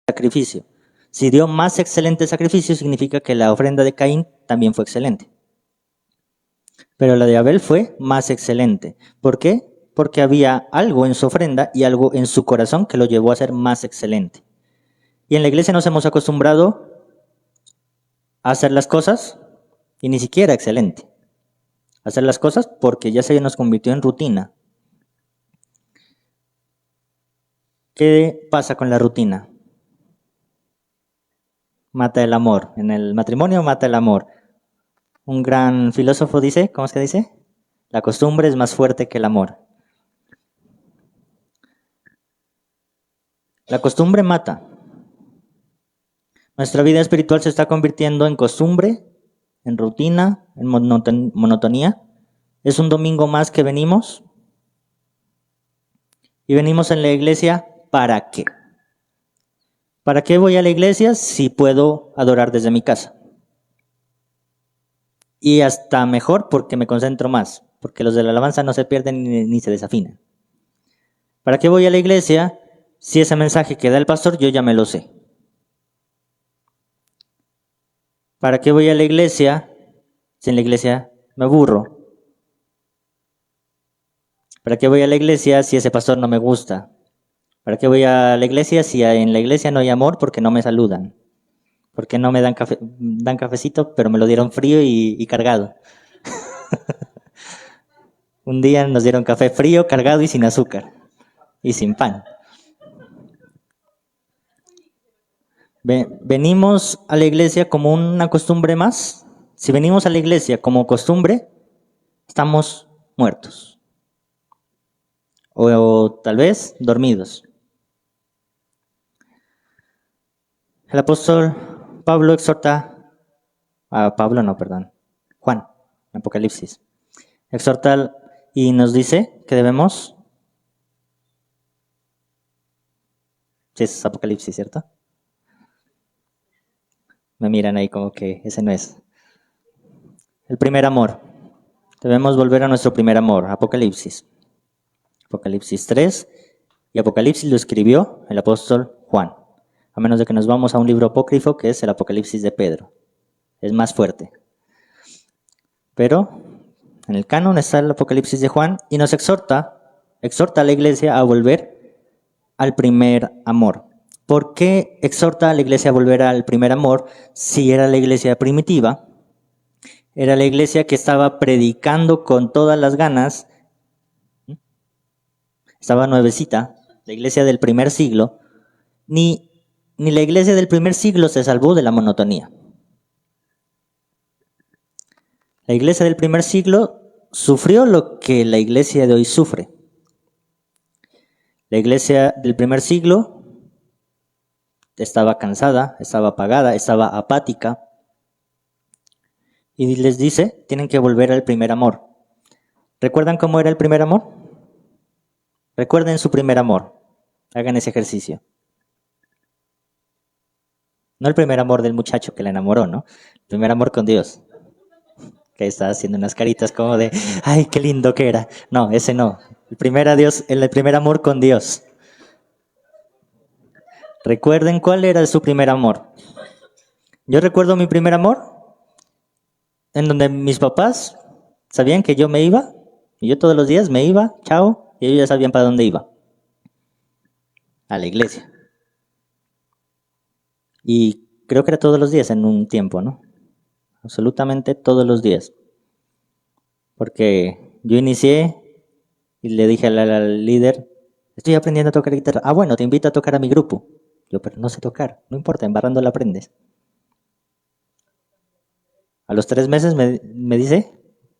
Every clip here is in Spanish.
sacrificio. Si dio más excelente sacrificio, significa que la ofrenda de Caín también fue excelente. Pero la de Abel fue más excelente. ¿Por qué? Porque había algo en su ofrenda y algo en su corazón que lo llevó a ser más excelente. Y en la iglesia nos hemos acostumbrado a hacer las cosas y ni siquiera excelente. Hacer las cosas porque ya se nos convirtió en rutina. ¿Qué pasa con la rutina? Mata el amor. En el matrimonio mata el amor. Un gran filósofo dice, ¿cómo es que dice? La costumbre es más fuerte que el amor. La costumbre mata. Nuestra vida espiritual se está convirtiendo en costumbre, en rutina, en monotonía. Es un domingo más que venimos. Y venimos en la iglesia, ¿para qué? ¿Para qué voy a la iglesia si puedo adorar desde mi casa? Y hasta mejor porque me concentro más, porque los de la alabanza no se pierden ni se desafinan. ¿Para qué voy a la iglesia si ese mensaje que da el pastor yo ya me lo sé? ¿Para qué voy a la iglesia si en la iglesia me aburro? ¿Para qué voy a la iglesia si ese pastor no me gusta? ¿Para qué voy a la iglesia si en la iglesia no hay amor porque no me saludan? Porque no me dan cafecito, pero me lo dieron frío y cargado. Un día nos dieron café frío, cargado y sin azúcar. Y sin pan. ¿Venimos a la iglesia como una costumbre más? Si venimos a la iglesia como costumbre, estamos muertos. O tal vez dormidos. El apóstol Pablo exhorta, Juan, en Apocalipsis, exhorta y nos dice que debemos, sí, es Apocalipsis, ¿cierto? Me miran ahí como que ese no es. El primer amor, debemos volver a nuestro primer amor, Apocalipsis 3, y Apocalipsis lo escribió el apóstol Juan. A menos de que nos vamos a un libro apócrifo que es el Apocalipsis de Pedro. Es más fuerte. Pero en el canon está el Apocalipsis de Juan y nos exhorta a la iglesia a volver al primer amor. ¿Por qué exhorta a la iglesia a volver al primer amor si era la iglesia primitiva? Era la iglesia que estaba predicando con todas las ganas. Estaba nuevecita, la iglesia del primer siglo. Ni la iglesia del primer siglo se salvó de la monotonía. La iglesia del primer siglo sufrió lo que la iglesia de hoy sufre. La iglesia del primer siglo estaba cansada, estaba apagada, estaba apática. Y les dice, tienen que volver al primer amor. ¿Recuerdan cómo era el primer amor? Recuerden su primer amor. Hagan ese ejercicio. No el primer amor del muchacho que la enamoró, ¿no? El primer amor con Dios. Que está haciendo unas caritas como de, ¡ay, qué lindo que era! No, ese no. El primer amor con Dios. Recuerden cuál era su primer amor. Yo recuerdo mi primer amor, en donde mis papás sabían que yo me iba, y yo todos los días me iba, chao, y ellos ya sabían para dónde iba. A la iglesia. Y creo que era todos los días en un tiempo, ¿no? Absolutamente todos los días. Porque yo inicié y le dije al líder, estoy aprendiendo a tocar guitarra. Ah, bueno, te invito a tocar a mi grupo. Yo, pero no sé tocar. No importa, embarrando la aprendes. A los 3 meses me dice,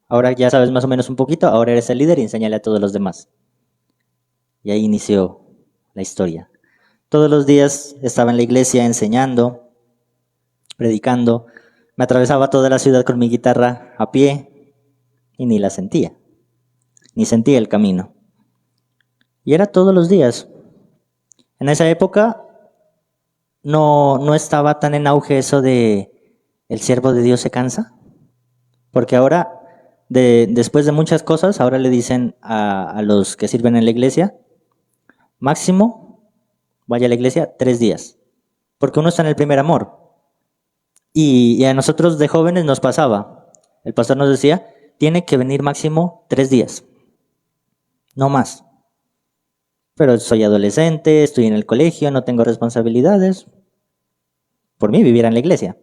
ahora ya sabes más o menos un poquito, ahora eres el líder y enséñale a todos los demás. Y ahí inició la historia. Todos los días estaba en la iglesia enseñando, predicando. Me atravesaba toda la ciudad con mi guitarra a pie y ni la sentía. Ni sentía el camino. Y era todos los días. En esa época no estaba tan en auge eso de el siervo de Dios se cansa. Porque ahora, después de muchas cosas, ahora le dicen a los que sirven en la iglesia, máximo, vaya a la iglesia 3 días. porque uno está en el primer amor. Y a nosotros de jóvenes nos pasaba. El pastor nos decía, tiene que venir máximo 3 días, no más. Pero soy adolescente, estoy en el colegio, no tengo responsabilidades. Por mí viviera en la iglesia.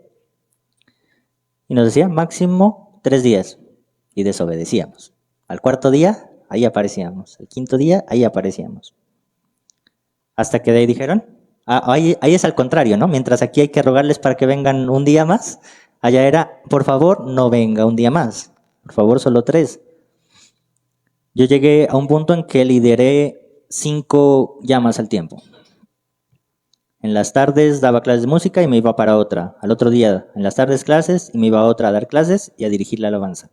Y nos decía, máximo 3 días. Y desobedecíamos. Al cuarto día, ahí aparecíamos. Al quinto día, ahí aparecíamos. Hasta que de ahí dijeron, ahí es al contrario, ¿no? Mientras aquí hay que rogarles para que vengan un día más, allá era, por favor, no venga un día más. Por favor, solo 3. Yo llegué a un punto en que lideré 5 llamas al tiempo. En las tardes daba clases de música y me iba para otra. Al otro día, en las tardes clases y me iba a otra a dar clases y a dirigir la alabanza.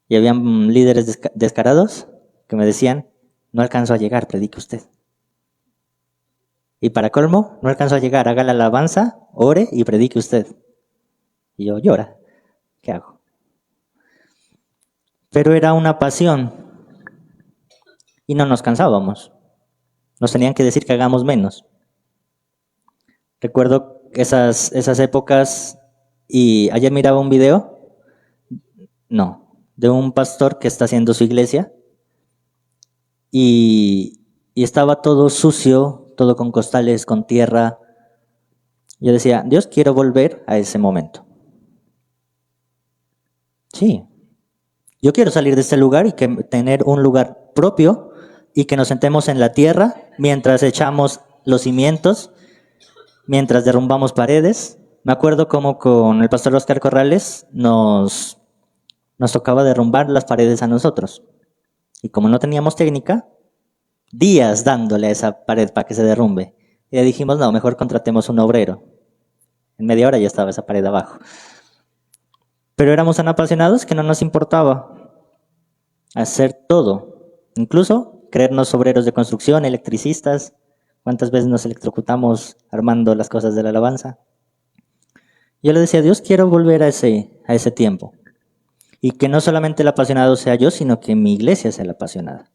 Y habían líderes descarados que me decían, no alcanzo a llegar, predique usted. Y para colmo, no alcanzo a llegar, haga la alabanza, ore y predique usted. Y yo, llora, ¿qué hago? Pero era una pasión y no nos cansábamos. Nos tenían que decir que hagamos menos. Recuerdo esas épocas y ayer miraba un video, de un pastor que está haciendo su iglesia y estaba todo sucio, todo con costales, con tierra. Yo decía, Dios, quiero volver a ese momento. Sí, yo quiero salir de este lugar y tener un lugar propio y que nos sentemos en la tierra mientras echamos los cimientos, mientras derrumbamos paredes. Me acuerdo como con el pastor Oscar Corrales nos tocaba derrumbar las paredes a nosotros. Y como no teníamos técnica, días dándole a esa pared para que se derrumbe. Y le dijimos, no, mejor contratemos un obrero. En media hora ya estaba esa pared abajo. Pero éramos tan apasionados que no nos importaba hacer todo. Incluso creernos obreros de construcción, electricistas. ¿Cuántas veces nos electrocutamos armando las cosas de la alabanza? Yo le decía a Dios, quiero volver a ese tiempo. Y que no solamente el apasionado sea yo, sino que mi iglesia sea la apasionada.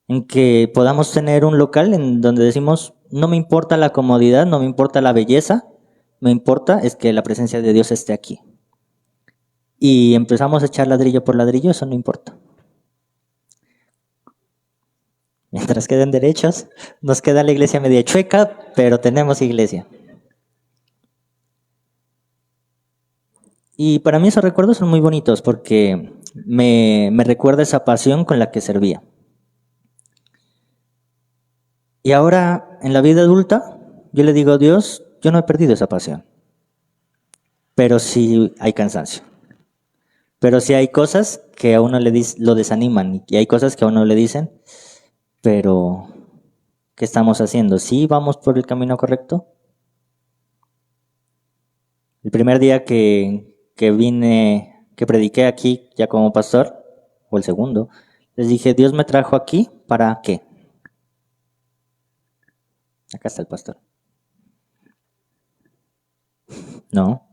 En que podamos tener un local en donde decimos, no me importa la comodidad, no me importa la belleza, me importa es que la presencia de Dios esté aquí. Y empezamos a echar ladrillo por ladrillo, eso no importa. Mientras queden derechos, nos queda la iglesia media chueca, pero tenemos iglesia. Y para mí esos recuerdos son muy bonitos porque me recuerda esa pasión con la que servía. Y ahora, en la vida adulta, yo le digo a Dios, yo no he perdido esa pasión. Pero sí hay cansancio. Pero sí hay cosas que a uno lo desaniman y hay cosas que a uno le dicen, pero ¿qué estamos haciendo? ¿Sí vamos por el camino correcto? El primer día que prediqué aquí ya como pastor, o el segundo, les dije, Dios me trajo aquí, ¿para qué? Acá está el pastor. No,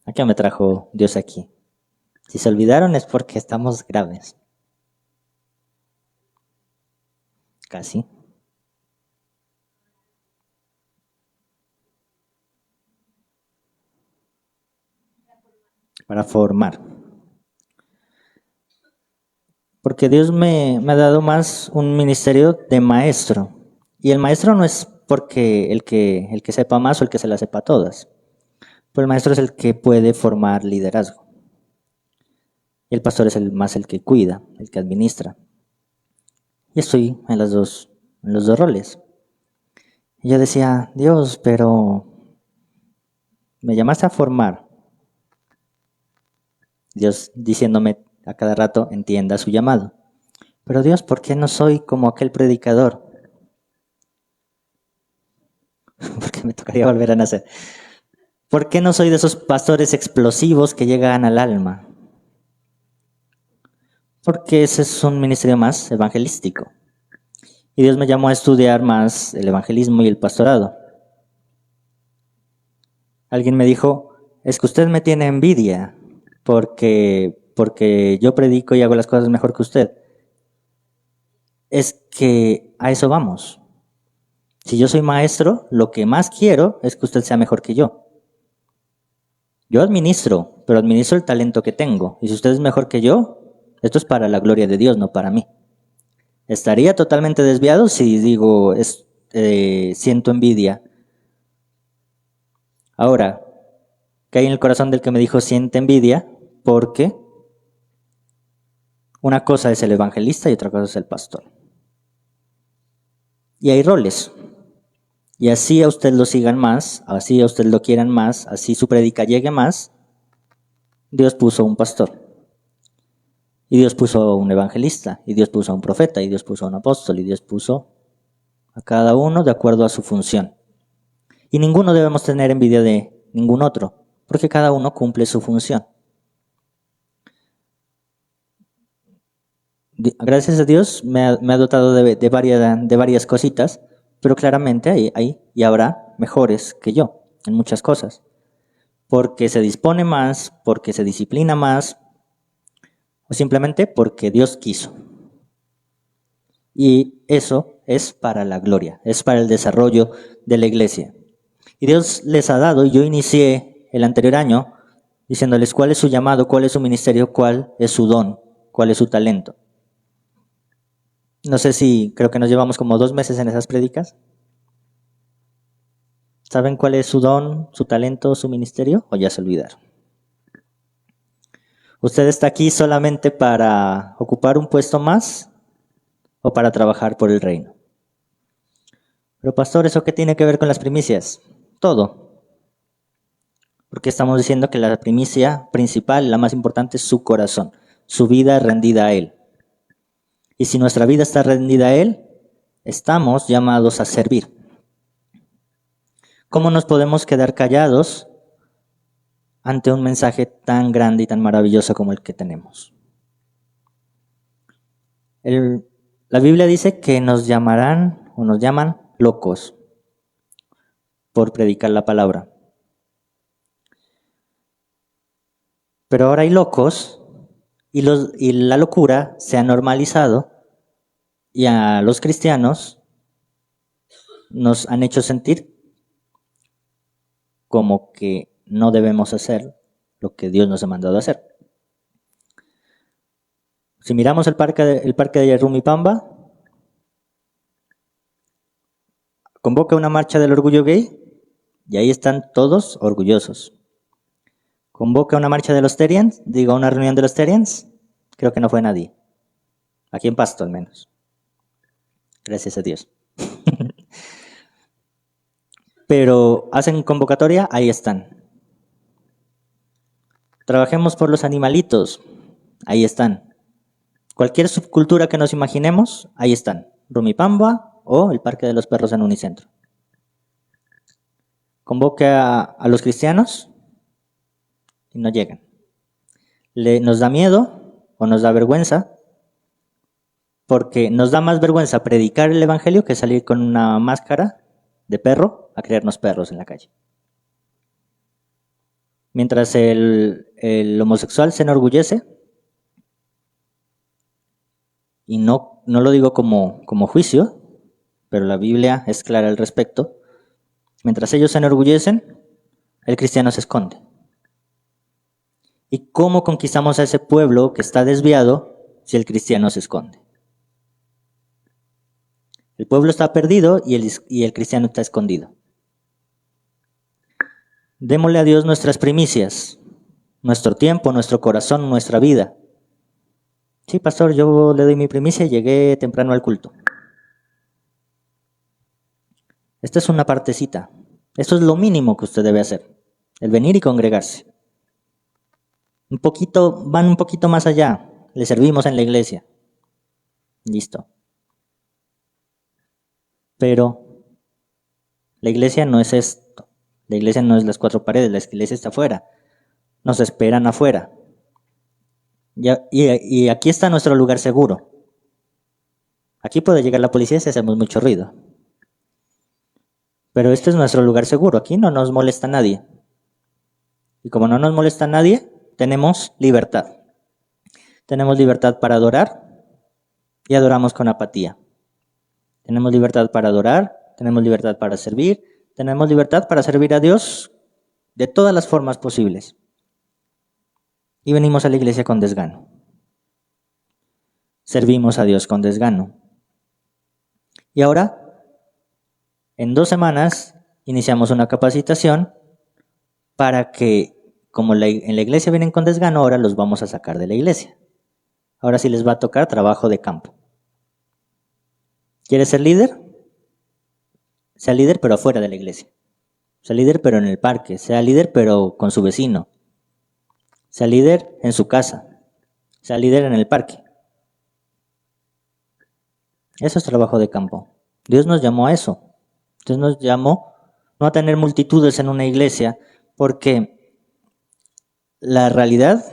¿a qué me trajo Dios aquí? Si se olvidaron es porque estamos graves. Casi. Para formar. Porque Dios me ha dado más un ministerio de maestro. Y el maestro no es porque el que sepa más o el que se la sepa todas. Pero el maestro es el que puede formar liderazgo. Y el pastor es más el que cuida, el que administra. Y estoy en los dos roles. Y yo decía, Dios, pero me llamaste a formar. Dios diciéndome a cada rato, entienda su llamado. Pero Dios, ¿por qué no soy como aquel predicador? Porque me tocaría volver a nacer. ¿Por qué no soy de esos pastores explosivos que llegan al alma? Porque ese es un ministerio más evangelístico. Y Dios me llamó a estudiar más el evangelismo y el pastorado. Alguien me dijo, es que usted me tiene envidia porque yo predico y hago las cosas mejor que usted. Es que a eso vamos. Si yo soy maestro, lo que más quiero es que usted sea mejor que yo. Yo administro, pero administro el talento que tengo. Y si usted es mejor que yo, esto es para la gloria de Dios, no para mí. Estaría totalmente desviado si digo, siento envidia. Ahora, ¿qué hay en el corazón del que me dijo siente envidia? Porque una cosa es el evangelista y otra cosa es el pastor. Y hay roles. Y así a usted lo sigan más, así a usted lo quieran más, así su prédica llegue más, Dios puso un pastor. Y Dios puso un evangelista, y Dios puso un profeta, y Dios puso un apóstol, y Dios puso a cada uno de acuerdo a su función. Y ninguno debemos tener envidia de ningún otro, porque cada uno cumple su función. Gracias a Dios me ha dotado de varias cositas, pero claramente hay y habrá mejores que yo en muchas cosas. Porque se dispone más, porque se disciplina más, o simplemente porque Dios quiso. Y eso es para la gloria, es para el desarrollo de la iglesia. Y Dios les ha dado, y yo inicié el anterior año diciéndoles cuál es su llamado, cuál es su ministerio, cuál es su don, cuál es su talento. No sé si, creo que nos llevamos como 2 meses en esas prédicas. ¿Saben cuál es su don, su talento, su ministerio? ¿O ya se olvidaron? ¿Usted está aquí solamente para ocupar un puesto más o para trabajar por el reino? Pero pastor, ¿eso qué tiene que ver con las primicias? Todo. Porque estamos diciendo que la primicia principal, la más importante, es su corazón, su vida rendida a Él. Y si nuestra vida está rendida a Él, estamos llamados a servir. ¿Cómo nos podemos quedar callados ante un mensaje tan grande y tan maravilloso como el que tenemos? La Biblia dice que nos llamarán o nos llaman locos por predicar la palabra. Pero ahora hay locos y la locura se ha normalizado y a los cristianos nos han hecho sentir como que no debemos hacer lo que Dios nos ha mandado a hacer. Si miramos el parque de Rumipamba, convoca una marcha del orgullo gay y ahí están todos orgullosos. Convoca una marcha de los Terians, una reunión de los Terians, creo que no fue nadie. Aquí en Pasto al menos. Gracias a Dios. Pero hacen convocatoria, ahí están. Trabajemos por los animalitos, ahí están. Cualquier subcultura que nos imaginemos, ahí están. Rumipamba o el Parque de los Perros en Unicentro. Convoca a los cristianos y no llegan. Nos da miedo o nos da vergüenza, porque nos da más vergüenza predicar el evangelio que salir con una máscara de perro a creernos perros en la calle. Mientras el homosexual se enorgullece, y no lo digo como juicio, pero la Biblia es clara al respecto, mientras ellos se enorgullecen, el cristiano se esconde. ¿Y cómo conquistamos a ese pueblo que está desviado si el cristiano se esconde? El pueblo está perdido y el cristiano está escondido. Démosle a Dios nuestras primicias, nuestro tiempo, nuestro corazón, nuestra vida. Sí, pastor, yo le doy mi primicia y llegué temprano al culto. Esta es una partecita. Esto es lo mínimo que usted debe hacer, el venir y congregarse. Van un poquito más allá. Le servimos en la iglesia. Listo. Pero la iglesia no es esto. La iglesia no es las 4 paredes, la iglesia está afuera. Nos esperan afuera. Y aquí está nuestro lugar seguro. Aquí puede llegar la policía si hacemos mucho ruido. Pero este es nuestro lugar seguro. Aquí no nos molesta nadie. Y como no nos molesta nadie, tenemos libertad. Tenemos libertad para adorar y adoramos con apatía. Tenemos libertad para adorar, tenemos libertad para servir, tenemos libertad para servir a Dios de todas las formas posibles. Y venimos a la iglesia con desgano. Servimos a Dios con desgano. Y ahora, en 2 semanas, iniciamos una capacitación para que, como en la iglesia vienen con desgano, ahora los vamos a sacar de la iglesia. Ahora sí les va a tocar trabajo de campo. ¿Quieres ser líder? Sea líder pero afuera de la iglesia. Sea líder pero en el parque. Sea líder pero con su vecino. Sea líder en su casa. Sea líder en el parque. Eso es trabajo de campo. Dios nos llamó a eso. Dios nos llamó no a tener multitudes en una iglesia, porque la realidad,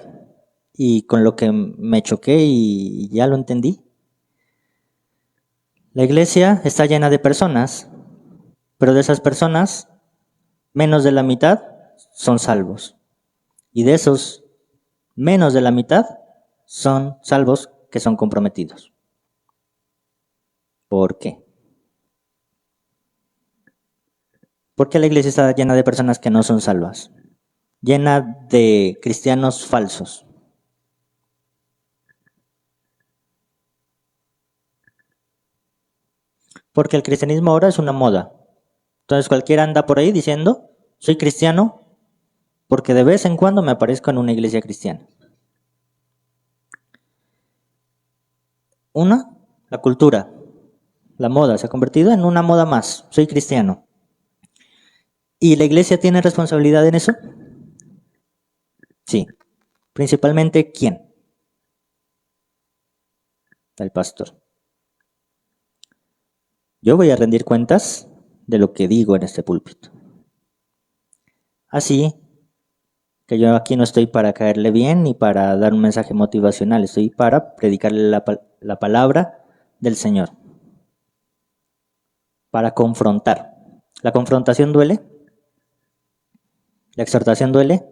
y con lo que me choqué y ya lo entendí, la iglesia está llena de personas, pero de esas personas, menos de la mitad son salvos. Y de esos, menos de la mitad son salvos que son comprometidos. ¿Por qué? ¿Por qué la iglesia está llena de personas que no son salvas? Llena de cristianos falsos. Porque el cristianismo ahora es una moda. Entonces cualquiera anda por ahí diciendo, soy cristiano porque de vez en cuando me aparezco en una iglesia cristiana. La cultura, la moda se ha convertido en una moda más. Soy cristiano. ¿Y la iglesia tiene responsabilidad en eso? Sí. Principalmente, ¿quién? El pastor. Yo voy a rendir cuentas de lo que digo en este púlpito. Así que yo aquí no estoy para caerle bien ni para dar un mensaje motivacional, estoy para predicarle la palabra del Señor. Para confrontar. ¿La confrontación duele? ¿La exhortación duele?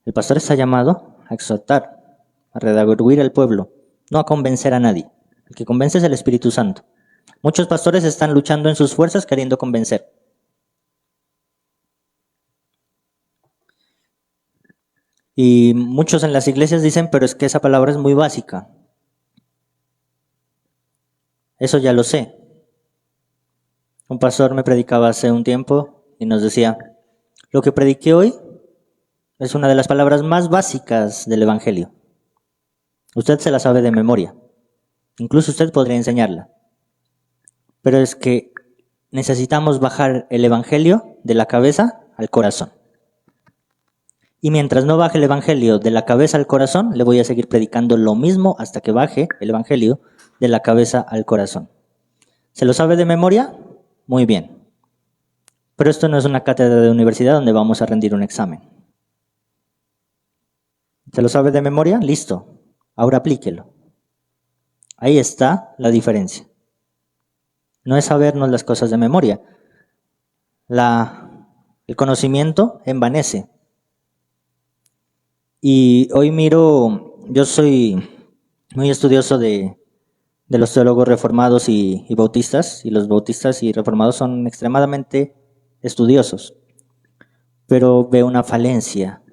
El pastor está llamado a exhortar, a redarguir al pueblo, no a convencer a nadie. El que convence es el Espíritu Santo. Muchos pastores están luchando en sus fuerzas queriendo convencer. Y muchos en las iglesias dicen, pero es que esa palabra es muy básica. Eso ya lo sé. Un pastor me predicaba hace un tiempo y nos decía, lo que prediqué hoy es una de las palabras más básicas del Evangelio. Usted se la sabe de memoria. Incluso usted podría enseñarla. Pero es que necesitamos bajar el Evangelio de la cabeza al corazón. Y mientras no baje el Evangelio de la cabeza al corazón, le voy a seguir predicando lo mismo hasta que baje el Evangelio de la cabeza al corazón. ¿Se lo sabe de memoria? Muy bien. Pero esto no es una cátedra de universidad donde vamos a rendir un examen. ¿Se lo sabe de memoria? Listo. Ahora aplíquelo. Ahí está la diferencia. No es sabernos las cosas de memoria. El conocimiento envanece. Y hoy yo soy muy estudioso de los teólogos reformados y bautistas, y los bautistas y reformados son extremadamente estudiosos, pero veo una falencia,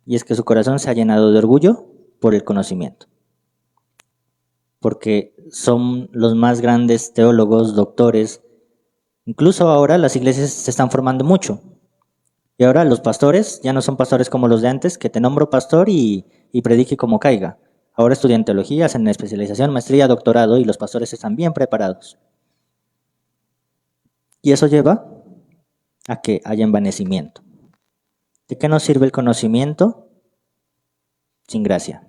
y es que su corazón se ha llenado de orgullo por el conocimiento, porque son los más grandes teólogos, doctores. Incluso ahora las iglesias se están formando mucho. Y ahora los pastores ya no son pastores como los de antes, que te nombro pastor y predique como caiga. Ahora estudian teología, hacen especialización, maestría, doctorado, y los pastores están bien preparados. Y eso lleva a que haya envanecimiento. ¿De qué nos sirve el conocimiento sin gracia?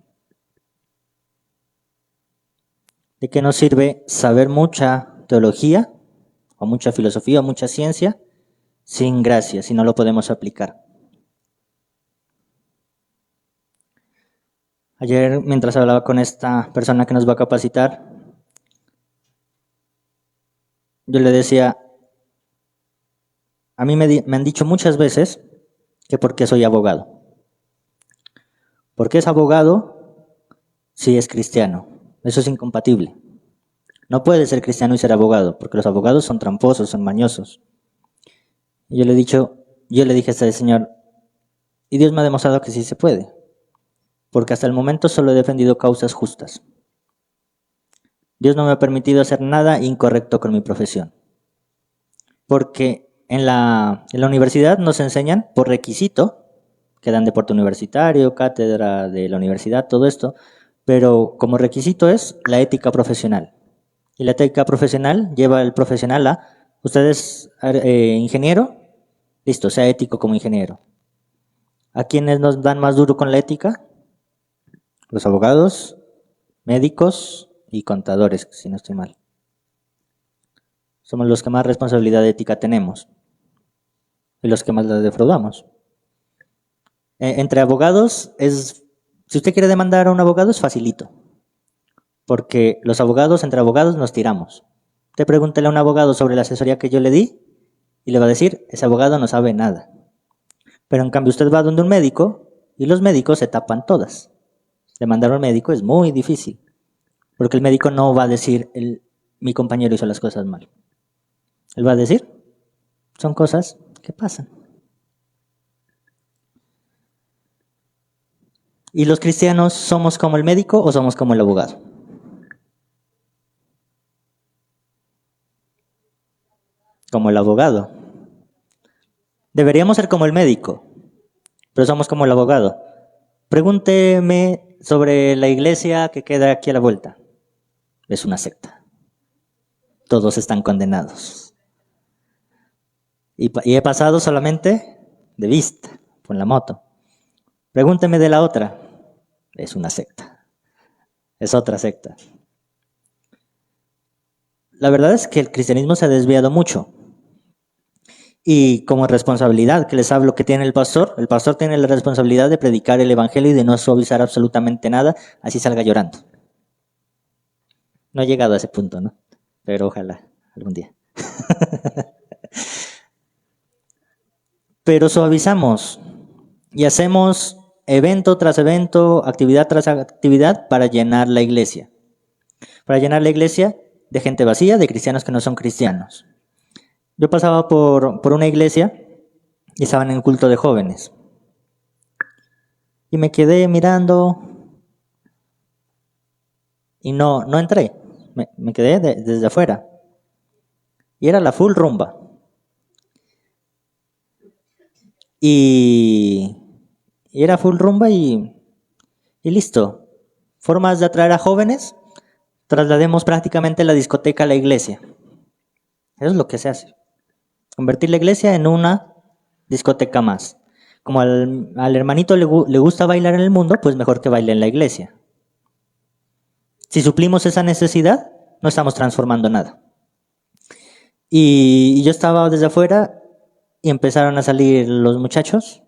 ¿De qué nos sirve saber mucha teología, o mucha filosofía, o mucha ciencia, sin gracia, si no lo podemos aplicar? Ayer, mientras hablaba con esta persona que nos va a capacitar, yo le decía, a mí me han dicho muchas veces que por qué soy abogado. ¿Por qué es abogado si es cristiano? Eso es incompatible. No puedes ser cristiano y ser abogado, porque los abogados son tramposos, son mañosos. Y yo le dije a este señor, y Dios me ha demostrado que sí se puede, porque hasta el momento solo he defendido causas justas. Dios no me ha permitido hacer nada incorrecto con mi profesión. Porque en la universidad nos enseñan por requisito, que dan deporte universitario, cátedra de la universidad, todo esto, pero como requisito es la ética profesional. Y la ética profesional lleva al profesional a, usted es ingeniero, listo, sea ético como ingeniero. ¿A quiénes nos dan más duro con la ética? Los abogados, médicos y contadores, si no estoy mal. Somos los que más responsabilidad ética tenemos y los que más la defraudamos. Entre abogados, si usted quiere demandar a un abogado es facilito, porque los abogados, entre abogados nos tiramos. Usted pregúntele a un abogado sobre la asesoría que yo le di y le va a decir, ese abogado no sabe nada. Pero en cambio usted va donde un médico y los médicos se tapan todas. Demandar a un médico es muy difícil, porque el médico no va a decir, mi compañero hizo las cosas mal. Él va a decir, son cosas que pasan. ¿Y los cristianos somos como el médico o somos como el abogado? Como el abogado. Deberíamos ser como el médico, pero somos como el abogado. Pregúnteme sobre la iglesia que queda aquí a la vuelta. Es una secta. Todos están condenados. Y he pasado solamente de vista, con la moto. Pregúnteme de la otra. Es una secta. Es otra secta. La verdad es que el cristianismo se ha desviado mucho. Y como responsabilidad que les hablo que tiene el pastor tiene la responsabilidad de predicar el evangelio y de no suavizar absolutamente nada, así salga llorando. No he llegado a ese punto, ¿no? Pero ojalá algún día. Pero suavizamos y hacemos evento tras evento, actividad tras actividad para llenar la iglesia. Para llenar la iglesia de gente vacía, de cristianos que no son cristianos. Yo pasaba por una iglesia y estaban en el culto de jóvenes. Y me quedé mirando y no entré. Me quedé desde afuera. Y era la full rumba. Y era full rumba y listo. Formas de atraer a jóvenes, traslademos prácticamente la discoteca a la iglesia. Eso es lo que se hace. Convertir la iglesia en una discoteca más. Como al hermanito le gusta bailar en el mundo, pues mejor que baile en la iglesia. Si suplimos esa necesidad, no estamos transformando nada. Y yo estaba desde afuera y empezaron a salir los muchachos.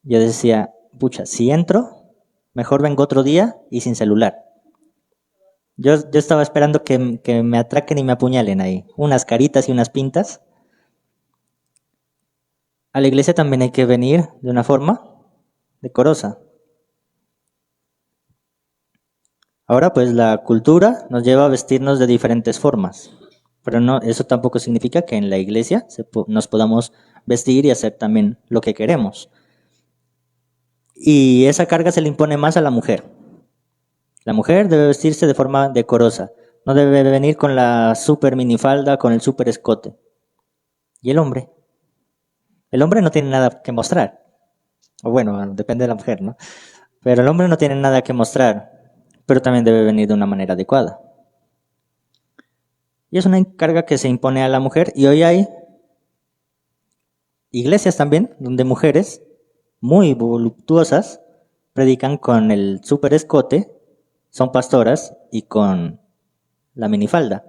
Yo decía, pucha, si entro, mejor vengo otro día y sin celular. Yo estaba esperando que me atraquen y me apuñalen ahí. Unas caritas y unas pintas. A la iglesia también hay que venir de una forma decorosa. Ahora pues la cultura nos lleva a vestirnos de diferentes formas. Pero no, eso tampoco significa que en la iglesia nos podamos vestir y hacer también lo que queremos. Y esa carga se le impone más a la mujer. La mujer debe vestirse de forma decorosa. No debe venir con la super minifalda, con el super escote. ¿Y el hombre? El hombre no tiene nada que mostrar. O bueno, depende de la mujer, ¿no? Pero el hombre no tiene nada que mostrar. Pero también debe venir de una manera adecuada. Y es una carga que se impone a la mujer. Y hoy hay iglesias también, donde mujeres muy voluptuosas predican con el super escote, son pastoras y con la minifalda.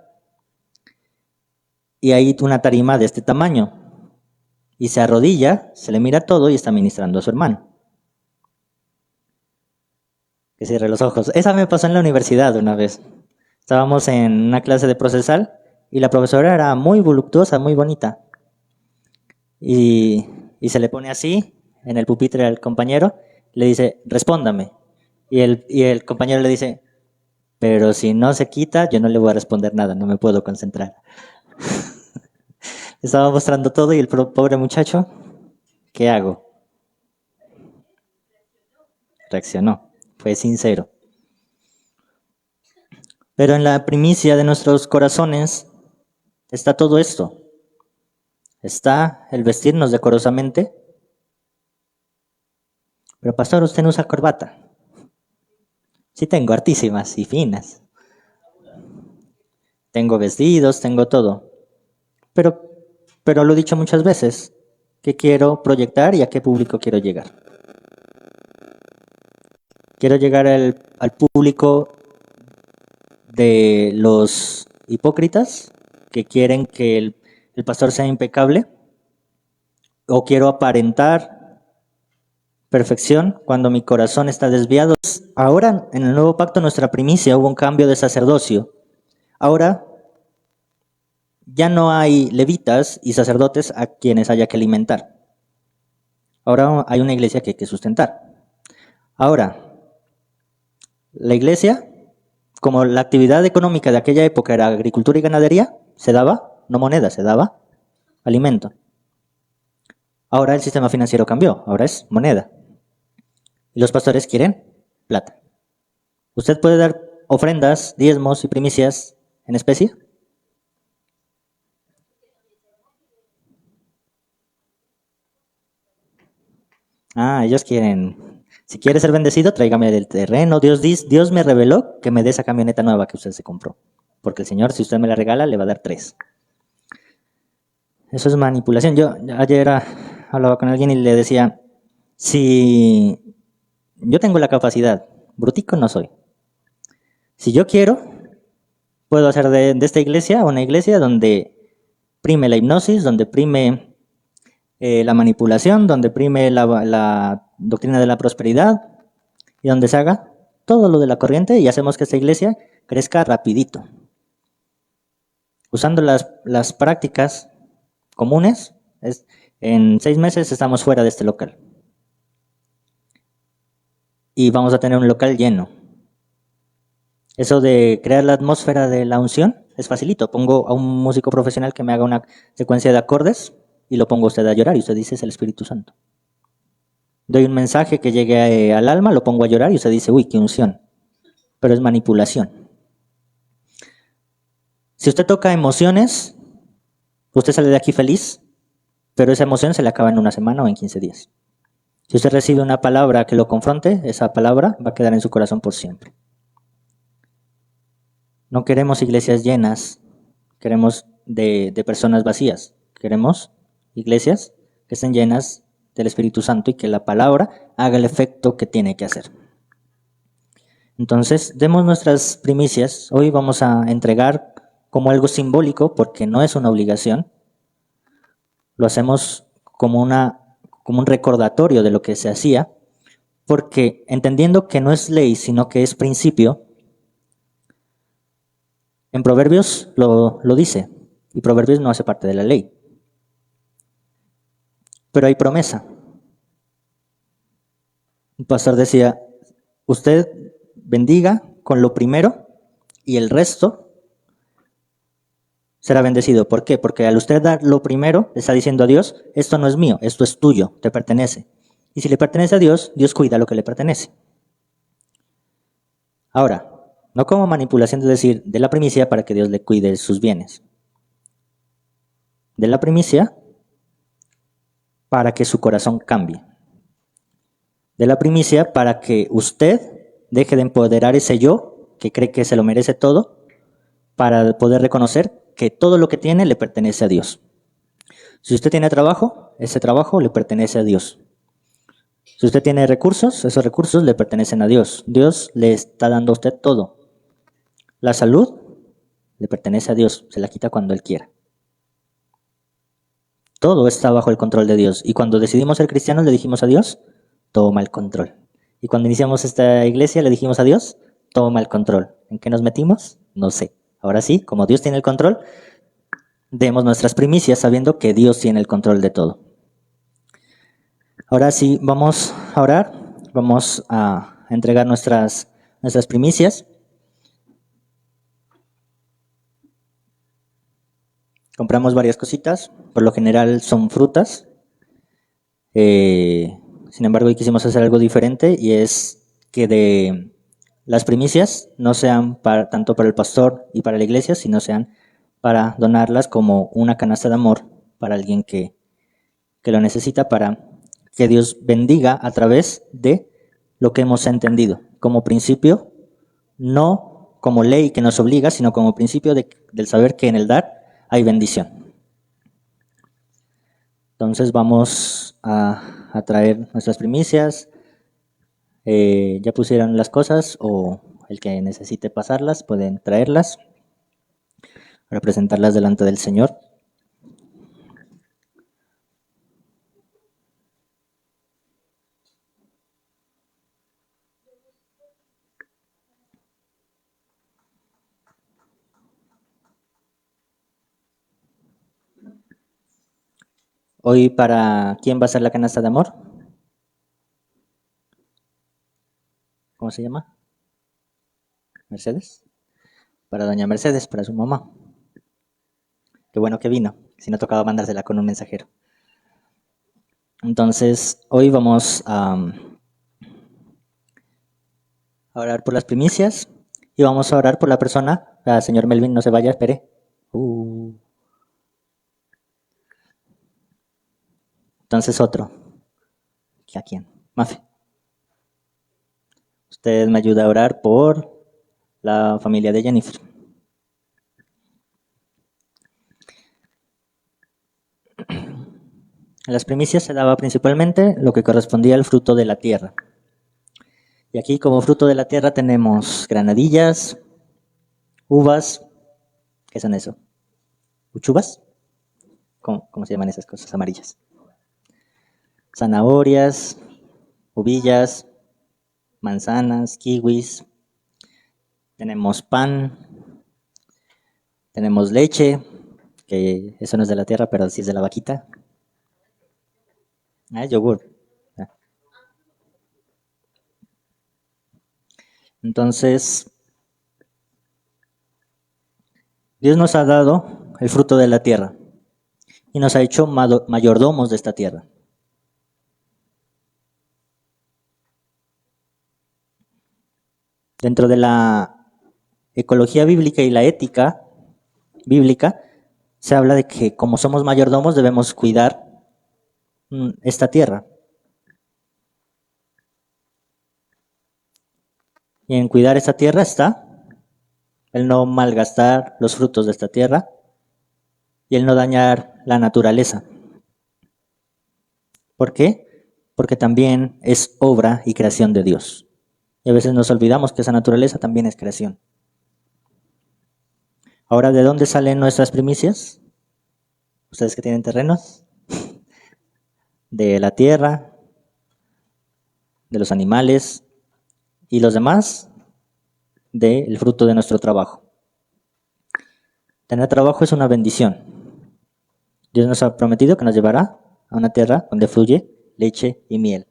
Y hay una tarima de este tamaño. Y se arrodilla, se le mira todo y está ministrando a su hermano. Que cierre los ojos. Esa me pasó en la universidad una vez. Estábamos en una clase de procesal y la profesora era muy voluptuosa, muy bonita. Y se le pone así en el pupitre al compañero, le dice, respóndame. Y el compañero le dice, Pero si no se quita, yo no le voy a responder nada, no me puedo concentrar. Estaba mostrando todo y el pobre muchacho, ¿qué hago? Reaccionó, fue sincero. Pero en la primicia de nuestros corazones está todo esto. Está el vestirnos decorosamente. Pero pastor, usted no usa corbata. Sí tengo, hartísimas y finas. Tengo vestidos, tengo todo. Pero lo he dicho muchas veces, ¿qué quiero proyectar y a qué público quiero llegar? Quiero llegar al público de los hipócritas que quieren que el pastor sea impecable, o quiero aparentar perfección cuando mi corazón está desviado. Ahora, en el nuevo pacto, nuestra primicia, hubo un cambio de sacerdocio. Ahora ya no hay levitas y sacerdotes a quienes haya que alimentar. Ahora hay una iglesia que hay que sustentar. Ahora, la iglesia, como la actividad económica de aquella época era agricultura y ganadería, se daba, no moneda, se daba alimento. Ahora el sistema financiero cambió, ahora es moneda. Y los pastores quieren plata. ¿Usted puede dar ofrendas, diezmos y primicias en especie? Ellos quieren, si quiere ser bendecido, tráigame del terreno. Dios me reveló que me dé esa camioneta nueva que usted se compró. Porque el Señor, si usted me la regala, le va a dar 3. Eso es manipulación. Yo ayer hablaba con alguien y le decía, si yo tengo la capacidad, brutico no soy. Si yo quiero, puedo hacer de esta iglesia una iglesia donde prime la hipnosis, donde prime la manipulación, donde prime la doctrina de la prosperidad y donde se haga todo lo de la corriente y hacemos que esta iglesia crezca rapidito. Usando las prácticas comunes, en 6 meses estamos fuera de este local. Y vamos a tener un local lleno. Eso de crear la atmósfera de la unción es facilito. Pongo a un músico profesional que me haga una secuencia de acordes y lo pongo a usted a llorar y usted dice es el Espíritu Santo. Doy un mensaje que llegue al alma, lo pongo a llorar y usted dice, uy, qué unción. Pero es manipulación. Si usted toca emociones, usted sale de aquí feliz, pero esa emoción se le acaba en una semana o en 15 días. Si usted recibe una palabra que lo confronte, esa palabra va a quedar en su corazón por siempre. No queremos iglesias llenas, queremos de personas vacías. Queremos iglesias que estén llenas del Espíritu Santo y que la palabra haga el efecto que tiene que hacer. Entonces, demos nuestras primicias. Hoy vamos a entregar como algo simbólico, porque no es una obligación. Lo hacemos como un recordatorio de lo que se hacía, porque entendiendo que no es ley, sino que es principio, en Proverbios lo dice, y Proverbios no hace parte de la ley. Pero hay promesa. Un pastor decía, usted bendiga con lo primero y el resto será bendecido. ¿Por qué? Porque al usted dar lo primero, le está diciendo a Dios, esto no es mío, esto es tuyo, te pertenece. Y si le pertenece a Dios, Dios cuida lo que le pertenece. Ahora, no como manipulación de decir, de la primicia para que Dios le cuide sus bienes. De la primicia para que su corazón cambie. De la primicia para que usted deje de empoderar ese yo que cree que se lo merece todo, para poder reconocer que todo lo que tiene le pertenece a Dios. Si usted tiene trabajo, ese trabajo le pertenece a Dios. Si usted tiene recursos, esos recursos le pertenecen a Dios. Dios le está dando a usted todo. La salud le pertenece a Dios, se la quita cuando Él quiera. Todo está bajo el control de Dios. Y cuando decidimos ser cristianos, le dijimos a Dios, toma el control. Y cuando iniciamos esta iglesia, le dijimos a Dios, toma el control. ¿En qué nos metimos? No sé. Ahora sí, como Dios tiene el control, demos nuestras primicias sabiendo que Dios tiene el control de todo. Ahora sí, vamos a orar, vamos a entregar nuestras primicias. compramos varias cositas, por lo general son frutas. Sin embargo, hoy quisimos hacer algo diferente y es que de las primicias no sean tanto para el pastor y para la iglesia, sino sean para donarlas como una canasta de amor para alguien que lo necesita, para que Dios bendiga a través de lo que hemos entendido como principio, no como ley que nos obliga, sino como principio del saber que en el dar hay bendición. Entonces vamos a traer nuestras primicias. Ya pusieron las cosas, o el que necesite pasarlas pueden traerlas para presentarlas delante del Señor. Hoy, ¿para quién va a ser la canasta de amor? ¿Cómo se llama? Mercedes. Para doña Mercedes, para su mamá. Qué bueno que vino, si no tocaba mandársela con un mensajero. Entonces, hoy vamos a orar por las primicias y vamos a orar por la persona. Señor Melvin, no se vaya, espere. Entonces otro. ¿A quién? Mafe. Usted me ayuda a orar por la familia de Jennifer. En las primicias se daba principalmente lo que correspondía al fruto de la tierra. Y aquí como fruto de la tierra tenemos granadillas, uvas, ¿qué son eso? ¿Uchuvas? ¿Cómo se llaman esas cosas amarillas? Zanahorias, uvillas, manzanas, kiwis, tenemos pan, tenemos leche, que eso no es de la tierra, pero sí es de la vaquita. Yogur. Entonces, Dios nos ha dado el fruto de la tierra y nos ha hecho mayordomos de esta tierra. Dentro de la ecología bíblica y la ética bíblica, se habla de que como somos mayordomos debemos cuidar esta tierra. Y en cuidar esta tierra está el no malgastar los frutos de esta tierra y el no dañar la naturaleza. ¿Por qué? Porque también es obra y creación de Dios. Y a veces nos olvidamos que esa naturaleza también es creación. Ahora, ¿de dónde salen nuestras primicias? ¿Ustedes que tienen terrenos? De la tierra, de los animales y los demás del fruto de nuestro trabajo. Tener trabajo es una bendición. Dios nos ha prometido que nos llevará a una tierra donde fluye leche y miel.